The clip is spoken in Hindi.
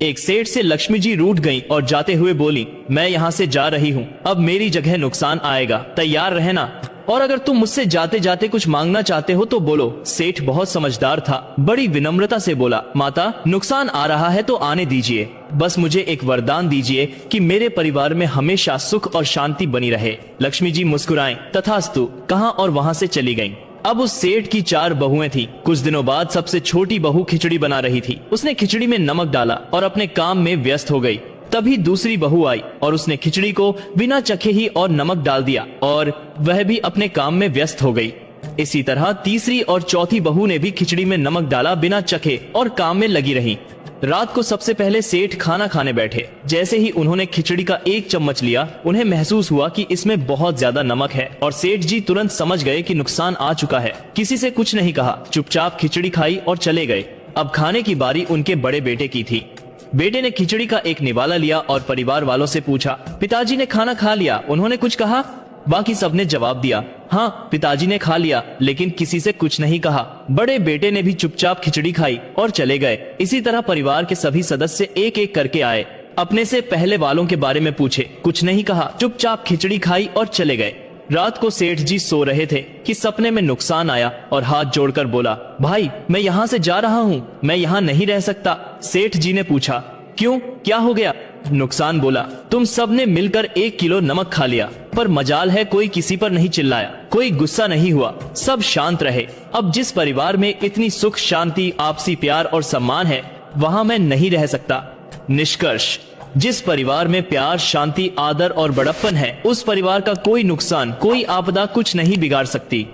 एक सेठ से लक्ष्मी जी रूठ गईं और जाते हुए बोली, मैं यहाँ से जा रही हूँ, अब मेरी जगह नुकसान आएगा, तैयार रहना। और अगर तुम मुझसे जाते जाते कुछ मांगना चाहते हो तो बोलो। सेठ बहुत समझदार था, बड़ी विनम्रता से बोला, माता नुकसान आ रहा है तो आने दीजिए, बस मुझे एक वरदान दीजिए कि मेरे परिवार में हमेशा सुख और शांति बनी रहे। लक्ष्मी जी मुस्कुराएं, तथास्तु कहा और वहाँ से चली गईं। अब उस सेठ की 4 बहुएं थी। कुछ दिनों बाद सबसे छोटी बहू खिचड़ी बना रही थी। उसने खिचड़ी में नमक डाला और अपने काम में व्यस्त हो गई। तभी दूसरी बहू आई और उसने खिचड़ी को बिना चखे ही और नमक डाल दिया और वह भी अपने काम में व्यस्त हो गई। इसी तरह तीसरी और चौथी बहू ने भी खिचड़ी में नमक डाला बिना चखे और काम में लगी रही। रात को सबसे पहले सेठ खाना खाने बैठे। जैसे ही उन्होंने खिचड़ी का 1 चम्मच लिया, उन्हें महसूस हुआ कि इसमें बहुत ज्यादा नमक है और सेठ जी तुरंत समझ गए कि नुकसान आ चुका है। किसी से कुछ नहीं कहा, चुपचाप खिचड़ी खाई और चले गए। अब खाने की बारी उनके बड़े बेटे की थी। बेटे ने खिचड़ी का एक निवाला लिया और परिवार वालों से पूछा, पिताजी ने खाना खा लिया, उन्होंने कुछ कहा? बाकी सबने जवाब दिया, हाँ पिताजी ने खा लिया, लेकिन किसी से कुछ नहीं कहा। बड़े बेटे ने भी चुपचाप खिचड़ी खाई और चले गए। इसी तरह परिवार के सभी सदस्य एक एक करके आए, अपने से पहले वालों के बारे में पूछे, कुछ नहीं कहा, चुपचाप खिचड़ी खाई और चले गए। रात को सेठ जी सो रहे थे कि सपने में नुकसान आया और हाथ जोड़कर बोला, भाई मैं यहाँ से जा रहा हूँ, मैं यहाँ नहीं रह सकता। सेठ जी ने पूछा, क्यों, क्या हो गया? नुकसान बोला, तुम सबने मिलकर 1 किलो नमक खा लिया, पर मजाल है कोई किसी पर नहीं चिल्लाया, कोई गुस्सा नहीं हुआ, सब शांत रहे। अब जिस परिवार में इतनी सुख शांति आपसी प्यार और सम्मान है, वहाँ मैं नहीं रह सकता। निष्कर्ष, जिस परिवार में प्यार शांति आदर और बड़प्पन है, उस परिवार का कोई नुकसान कोई आपदा कुछ नहीं बिगाड़ सकती।